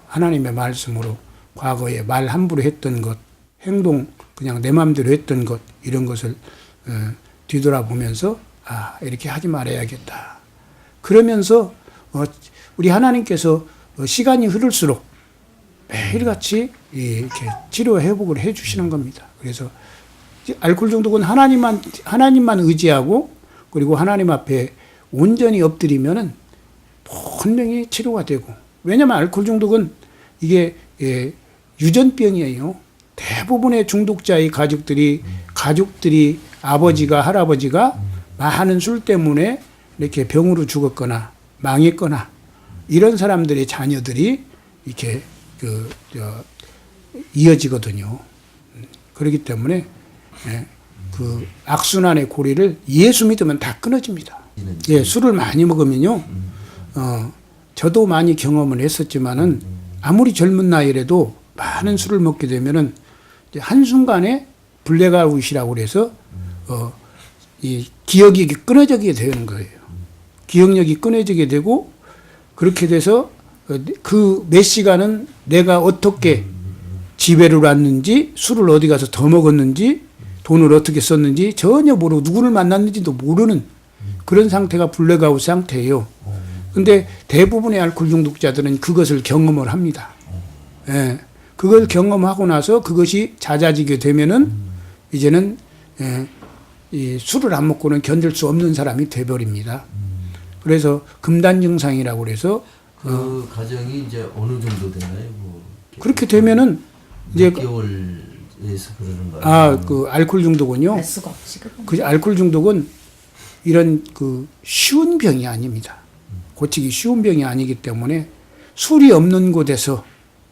하나님의 말씀으로 과거에 말 함부로 했던 것, 행동 그냥 내 마음대로 했던 것 이런 것을 뒤돌아보면서 이렇게 하지 말아야겠다. 그러면서 우리 하나님께서 시간이 흐를수록 매일같이 이렇게 치료 회복을 해 주시는 겁니다. 그래서 알코올 중독은 하나님만 의지하고 그리고 하나님 앞에 온전히 엎드리면은 분명히 치료가 되고 왜냐하면 알코올 중독은 이게 유전병이에요. 대부분의 중독자의 가족들이 아버지가 할아버지가 많은 술 때문에 이렇게 병으로 죽었거나 망했거나 이런 사람들의 자녀들이 이렇게 이어지거든요. 그렇기 때문에 그 악순환의 고리를 예수 믿으면 다 끊어집니다. 술을 많이 먹으면요. 저도 많이 경험을 했었지만은 아무리 젊은 나이라도 많은 술을 먹게 되면은 한순간에 블랙아웃이라고 그래서 이 기억이 끊어지게 되는 거예요. 기억력이 끊어지게 되고 그렇게 돼서 그 몇 시간은 내가 어떻게 지배를 왔는지 술을 어디 가서 더 먹었는지 돈을 어떻게 썼는지 전혀 모르고 누구를 만났는지도 모르는 그런 상태가 블랙아웃 상태예요. 근데 대부분의 알코올 중독자들은 그것을 경험을 합니다. 예. 그걸 경험하고 나서 그것이 잦아지게 되면은 이제는 이 술을 안 먹고는 견딜 수 없는 사람이 돼버립니다. 그래서 금단 증상이라고 그래서 그 과정이 이제 어느 정도 되나요? 뭐 그렇게 되면은 이제 몇 개월에서 그러는 거예요? 그 알코올 중독은요. 알 수가 없지. 그 알코올 중독은 이런 그 쉬운 병이 아닙니다. 고치기 쉬운 병이 아니기 때문에 술이 없는 곳에서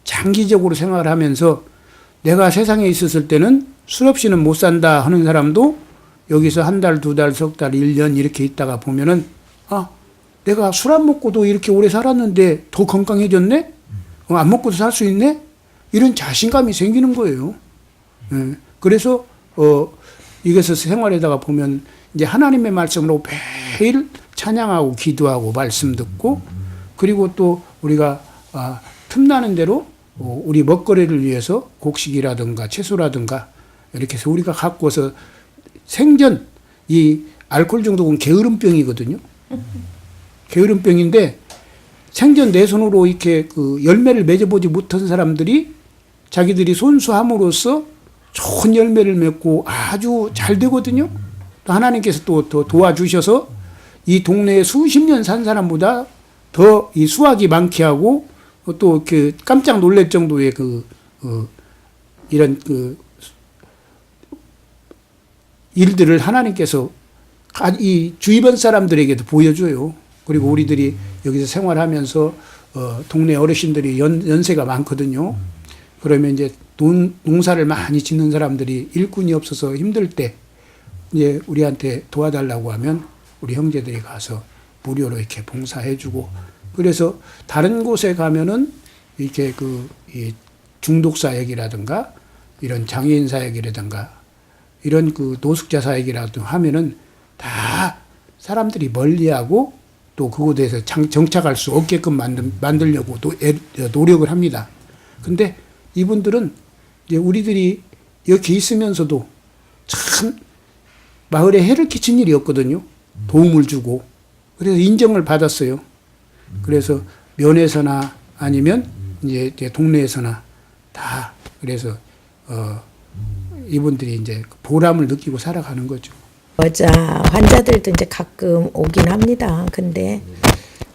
장기적으로 생활을 하면서 내가 세상에 있었을 때는 술 없이는 못 산다 하는 사람도 여기서 한 달, 두 달, 석 달, 1년 이렇게 있다가 보면은 내가 술 안 먹고도 이렇게 오래 살았는데 더 건강해졌네? 안 먹고도 살 수 있네? 이런 자신감이 생기는 거예요. 그래서 이것을 생활에다가 보면 이제 하나님의 말씀으로 매일 찬양하고 기도하고 말씀 듣고 그리고 또 우리가 틈나는 대로 우리 먹거리를 위해서 곡식이라든가 채소라든가 이렇게 해서 우리가 갖고서 생전 이 알코올 중독은 게으름병이거든요. 게으름병인데 생전 내 손으로 이렇게 그 열매를 맺어보지 못한 사람들이 자기들이 손수함으로써 좋은 열매를 맺고 아주 잘 되거든요. 또 하나님께서 또 도와주셔서 이 동네에 수십 년 산 사람보다 더 이 수확이 많게 하고 또 그 깜짝 놀랄 정도의 이런 일들을 하나님께서 이 주위번 사람들에게도 보여줘요. 그리고 우리들이 여기서 생활하면서 동네 어르신들이 연세가 많거든요. 그러면 이제 농사를 많이 짓는 사람들이 일꾼이 없어서 힘들 때 이제 우리한테 도와달라고 하면 우리 형제들이 가서 무료로 이렇게 봉사해주고, 그래서 다른 곳에 가면은 이렇게 이 중독 사역이라든가 이런 장애인 사역이라든가 이런 그 노숙자 사역이라도 하면은 다 사람들이 멀리하고 또 그곳에서 정착할 수 없게끔 만들려고 또 노력을 합니다. 근데 이분들은 이제 우리들이 여기 있으면서도 참 마을에 해를 끼친 일이 없거든요. 도움을 주고. 그래서 인정을 받았어요. 그래서 면에서나 아니면 이제 동네에서나 다 그래서 이분들이 이제 보람을 느끼고 살아가는 거죠. 여자 환자들도 이제 가끔 오긴 합니다. 근데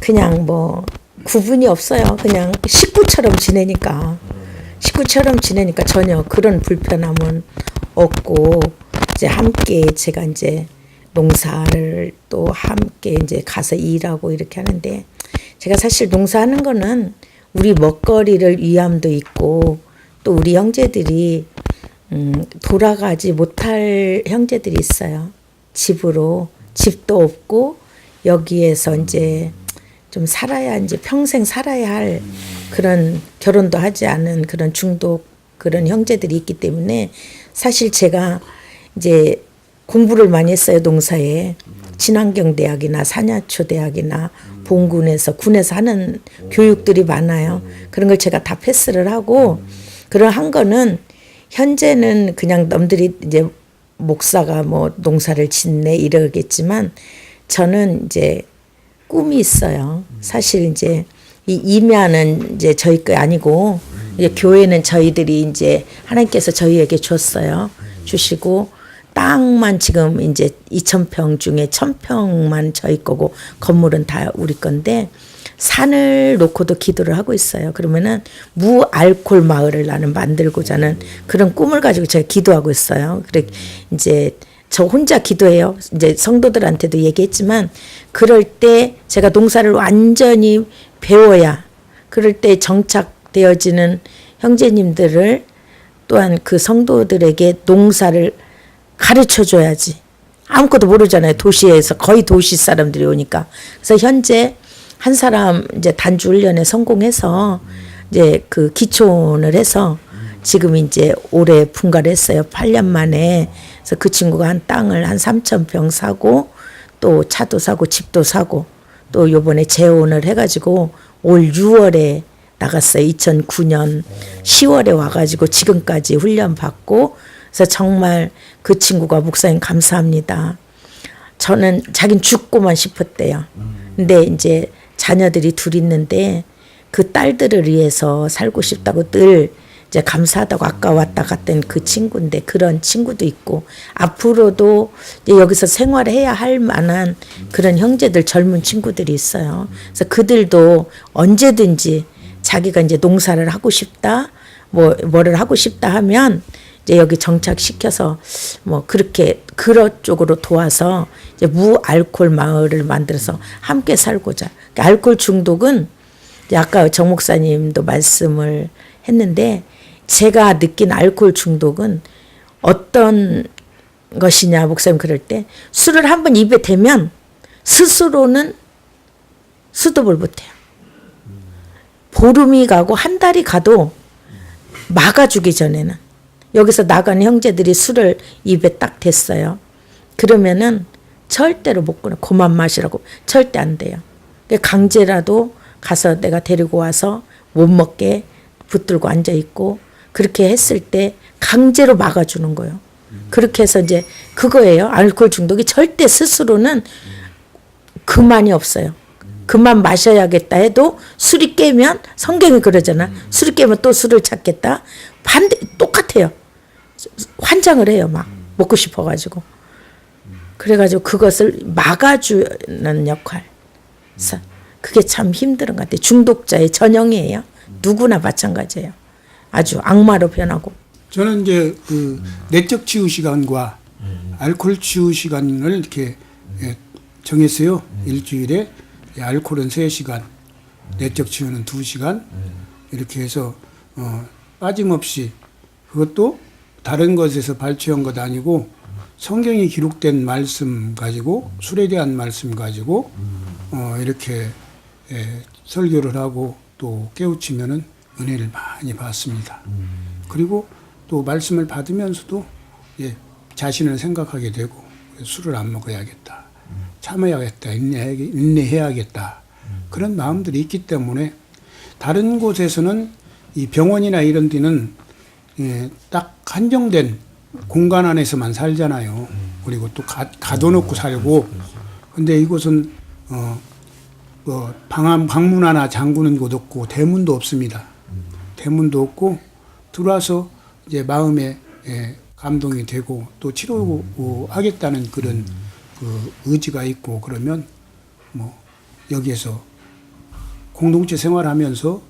그냥 뭐 구분이 없어요. 그냥 식구처럼 지내니까 전혀 그런 불편함은 없고, 이제 함께 제가 이제 농사를 또 함께 이제 가서 일하고 이렇게 하는데, 제가 사실 농사하는 거는 우리 먹거리를 위함도 있고, 또 우리 형제들이 돌아가지 못할 형제들이 있어요. 집으로 집도 없고 여기에서 이제 좀 살아야, 이제 평생 살아야 할 그런, 결혼도 하지 않은 그런 중독 그런 형제들이 있기 때문에 사실 제가 이제 공부를 많이 했어요. 농사에 친환경대학이나 산야초대학이나 본군에서 군에서 하는 교육들이 많아요. 그런 걸 제가 다 패스를 하고, 그런 한 거는 현재는 그냥 남들이 이제 목사가 뭐 농사를 짓네 이러겠지만, 저는 이제 꿈이 있어요. 사실 이제 이 임야는 이제 저희 거 아니고, 이제 교회는 저희들이 이제 하나님께서 저희에게 줬어요. 주시고, 땅만 지금 이제 2,000평 중에 1,000평만 저희 거고 건물은 다 우리 건데, 산을 놓고도 기도를 하고 있어요. 그러면은 무알콜 마을을 나는 만들고자 하는 그런 꿈을 가지고 제가 기도하고 있어요. 그래 이제 저 혼자 기도해요. 이제 성도들한테도 얘기했지만, 그럴 때 제가 농사를 완전히 배워야, 그럴 때 정착되어지는 형제님들을 또한 그 성도들에게 농사를 가르쳐 줘야지. 아무것도 모르잖아요. 도시에서 거의 도시 사람들이 오니까. 그래서 현재 한 사람 이제 단주 훈련에 성공해서 이제 그 기초원을 해서 지금 이제 올해 분가를 했어요. 8년 만에. 그래서 그 친구가 한 땅을 한 3,000평 사고, 또 차도 사고 집도 사고, 또 요번에 재혼을 해가지고 올 6월에 나갔어요. 2009년 10월에 와가지고 지금까지 훈련 받고. 그래서 정말 그 친구가 목사님 감사합니다. 저는 자긴 죽고만 싶었대요. 근데 이제 자녀들이 둘 있는데 그 딸들을 위해서 살고 싶다고 늘 이제 감사하다고 아까 왔다 갔던 그 친구인데, 그런 친구도 있고, 앞으로도 이제 여기서 생활해야 할 만한 그런 형제들, 젊은 친구들이 있어요. 그래서 그들도 언제든지 자기가 이제 농사를 하고 싶다, 뭐를 하고 싶다 하면 이제 여기 정착시켜서 뭐 그렇게 그런 쪽으로 도와서 이제 무알콜 마을을 만들어서 함께 살고자. 그러니까 알코올 중독은 이제 아까 정 목사님도 말씀을 했는데, 제가 느낀 알코올 중독은 어떤 것이냐, 목사님 그럴 때 술을 한번 입에 대면 스스로는 수습을 못해요. 보름이 가고 한 달이 가도 막아주기 전에는, 여기서 나간 형제들이 술을 입에 딱 댔어요. 그러면은 절대로 못 끊어. 그만 마시라고 절대 안 돼요. 강제라도 가서 내가 데리고 와서 못 먹게 붙들고 앉아 있고, 그렇게 했을 때 강제로 막아주는 거예요. 그렇게 해서 이제 그거예요. 알코올 중독이 절대 스스로는 그만이 없어요. 그만 마셔야겠다 해도 술이 깨면 성경이 그러잖아. 술이 깨면 또 술을 찾겠다. 반대 똑같아요. 환장을 해요. 막 먹고 싶어가지고. 그래가지고 그것을 막아주는 역할. 그게 참 힘든 것 같아요. 중독자의 전형이에요. 누구나 마찬가지예요. 아주 악마로 변하고. 저는 이제 그 내적 치유 시간과 알코올 치유 시간을 이렇게 정했어요. 일주일에 알코올은 3시간, 내적 치유는 2시간 이렇게 해서 빠짐없이 그것도 다른 것에서 발췌한 것 아니고 성경이 기록된 말씀 가지고 술에 대한 말씀 가지고 이렇게 설교를 하고 또 깨우치면은 은혜를 많이 받습니다. 그리고 또 말씀을 받으면서도 자신을 생각하게 되고 술을 안 먹어야겠다. 참아야겠다. 인내해야겠다. 그런 마음들이 있기 때문에 다른 곳에서는 이 병원이나 이런 데는 딱 한정된 공간 안에서만 살잖아요. 그리고 또 가둬놓고 살고. 근데 이곳은 방문 하나 잠그는 곳 없고 대문도 없습니다. 대문도 없고 들어와서 이제 마음에 감동이 되고 또 치료하겠다는 그런 그 의지가 있고 그러면 뭐 여기에서 공동체 생활하면서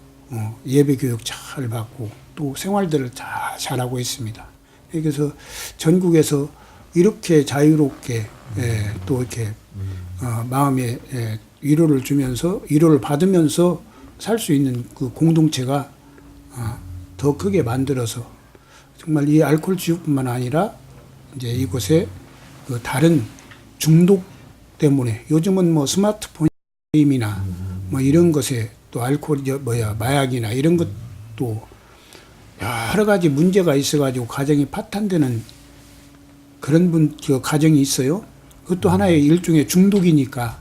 예배 교육 잘 받고 또 생활들을 잘하고 있습니다. 그래서 전국에서 이렇게 자유롭게 또 이렇게 마음에 위로를 주면서 위로를 받으면서 살 수 있는 그 공동체가 더 크게 만들어서 정말 이 알코올 치유뿐만 아니라 이제 이곳에 그 다른 중독 때문에 요즘은 뭐 스마트폰 게임이나 뭐 이런 것에 또 알코올 마약이나 이런 것도 여러 가지 문제가 있어가지고 가정이 파탄되는 그런 가정이 있어요. 그것도 하나의 일종의 중독이니까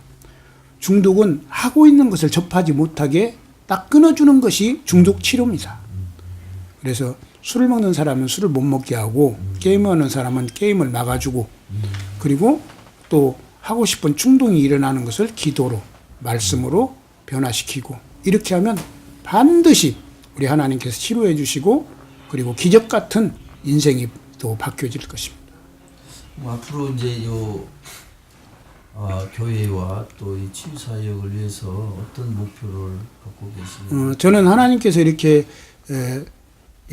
중독은 하고 있는 것을 접하지 못하게 딱 끊어주는 것이 중독 치료입니다. 그래서 술을 먹는 사람은 술을 못 먹게 하고 게임하는 사람은 게임을 막아주고 그리고 또 하고 싶은 충동이 일어나는 것을 기도로 말씀으로 변화시키고 이렇게 하면 반드시 우리 하나님께서 치료해 주시고 그리고 기적 같은 인생이 또 바뀌어질 것입니다. 앞으로 이제 교회와 또 이 치유 사역을 위해서 어떤 목표를 갖고 계십니까? 저는 하나님께서 이렇게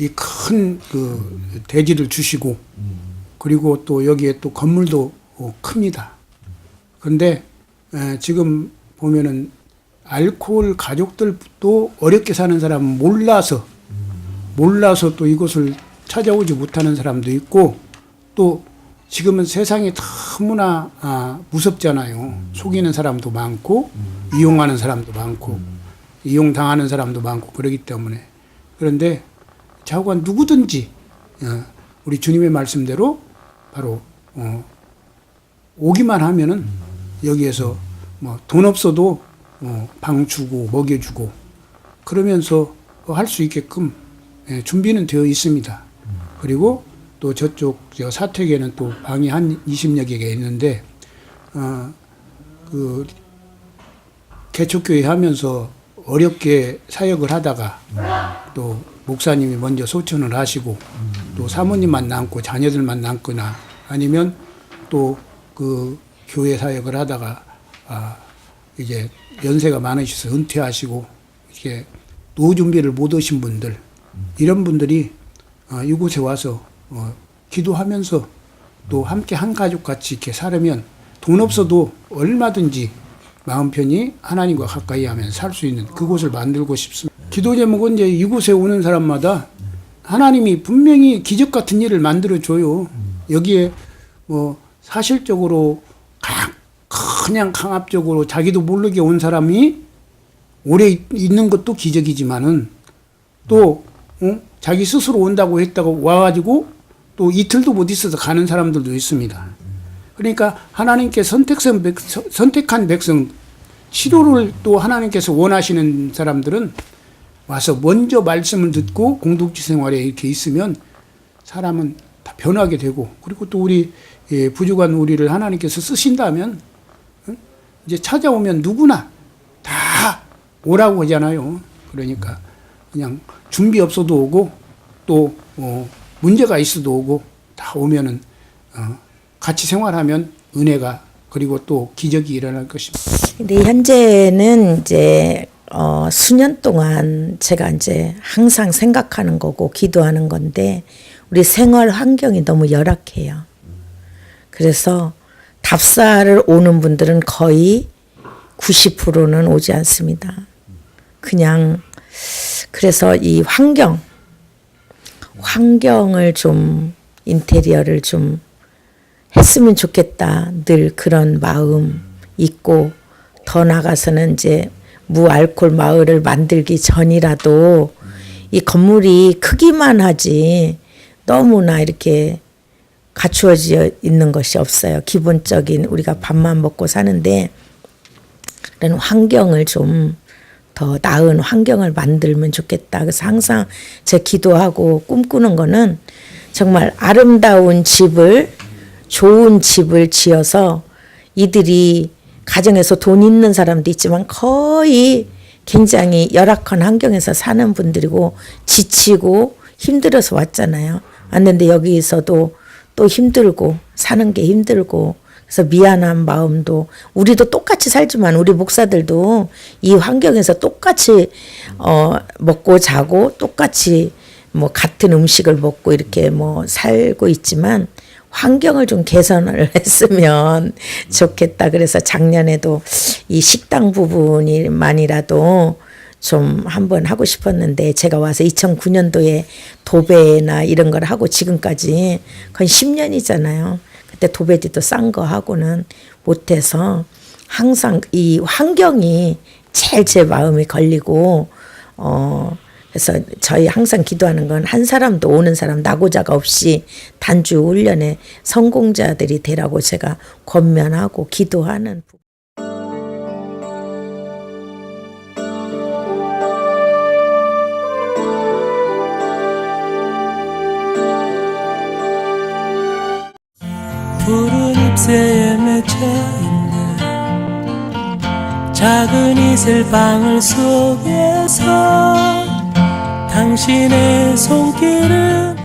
이 큰 그 대지를 주시고 그리고 또 여기에 또 건물도 큽니다. 그런데 지금 보면은 알코올 가족들도 어렵게 사는 사람은 몰라서 또 이곳을 찾아오지 못하는 사람도 있고 또 지금은 세상이 너무나 무섭잖아요. 속이는 사람도 많고 이용하는 사람도 많고 이용당하는 사람도 많고 그러기 때문에 그런데 자고간 누구든지 우리 주님의 말씀대로 바로 오기만 하면은 여기에서 뭐 돈 없어도 방 주고 먹여주고 그러면서 할 수 있게끔 준비는 되어 있습니다. 그리고 또 저쪽 사택에는 또 방이 한 20여 개가 있는데 그 개척교회 하면서 어렵게 사역을 하다가 또 목사님이 먼저 소천을 하시고 또 사모님만 남고 자녀들만 남거나 아니면 또 그 교회 사역을 하다가 이제 연세가 많으셔서 은퇴하시고 이렇게 노후 준비를 못 하신 분들 이런 분들이 이곳에 와서 기도하면서 또 함께 한 가족 같이 이렇게 살으면 돈 없어도 얼마든지 마음 편히 하나님과 가까이 하면 살 수 있는 그곳을 만들고 싶습니다. 기도 제목은 이제 이곳에 오는 사람마다 하나님이 분명히 기적 같은 일을 만들어 줘요. 여기에 뭐 사실적으로 그냥 강압적으로 자기도 모르게 온 사람이 오래 있는 것도 기적이지만은 또 자기 스스로 온다고 했다고 와가지고 또 이틀도 못 있어서 가는 사람들도 있습니다. 그러니까 하나님께 선택한 백성, 치료를 또 하나님께서 원하시는 사람들은 와서 먼저 말씀을 듣고 공동체 생활에 이렇게 있으면 사람은 다 변하게 되고 그리고 또 우리 부족한 우리를 하나님께서 쓰신다면 이제 찾아오면 누구나 다 오라고 하잖아요. 그러니까 그냥 준비 없어도 오고 또 문제가 있어도 오고 다 오면은 같이 생활하면 은혜가 그리고 또 기적이 일어날 것입니다. 근데 현재는 이제 수년 동안 제가 이제 항상 생각하는 거고 기도하는 건데 우리 생활 환경이 너무 열악해요. 그래서 답사를 오는 분들은 거의 90%는 오지 않습니다. 그냥 그래서 이 환경을 좀 인테리어를 좀 했으면 좋겠다. 늘 그런 마음 있고 더 나가서는 이제 무알콜 마을을 만들기 전이라도 이 건물이 크기만 하지 너무나 이렇게 갖추어져 있는 것이 없어요. 기본적인 우리가 밥만 먹고 사는데 그런 환경을 좀 더 나은 환경을 만들면 좋겠다. 그래서 항상 제 기도하고 꿈꾸는 거는 정말 아름다운 집을 좋은 집을 지어서 이들이 가정에서 돈 있는 사람도 있지만 거의 굉장히 열악한 환경에서 사는 분들이고 지치고 힘들어서 왔잖아요. 왔는데 여기서도 또 힘들고 사는 게 힘들고 그래서 미안한 마음도 우리도 똑같이 살지만 우리 목사들도 이 환경에서 똑같이 먹고 자고 똑같이 뭐 같은 음식을 먹고 이렇게 뭐 살고 있지만 환경을 좀 개선을 했으면 좋겠다. 그래서 작년에도 이 식당 부분이만이라도 좀 한번 하고 싶었는데 제가 와서 2009년도에 도배나 이런 걸 하고 지금까지 거의 10년이잖아요. 그때 도배지도 싼 거 하고는 못해서 항상 이 환경이 제일 제 마음에 걸리고 그래서 저희 항상 기도하는 건 한 사람도 오는 사람 낙오자가 없이 단주 훈련의 성공자들이 되라고 제가 권면하고 기도하는 푸른 잎새에 맺혀있는 작은 이슬방울 속에서 당신의 손길은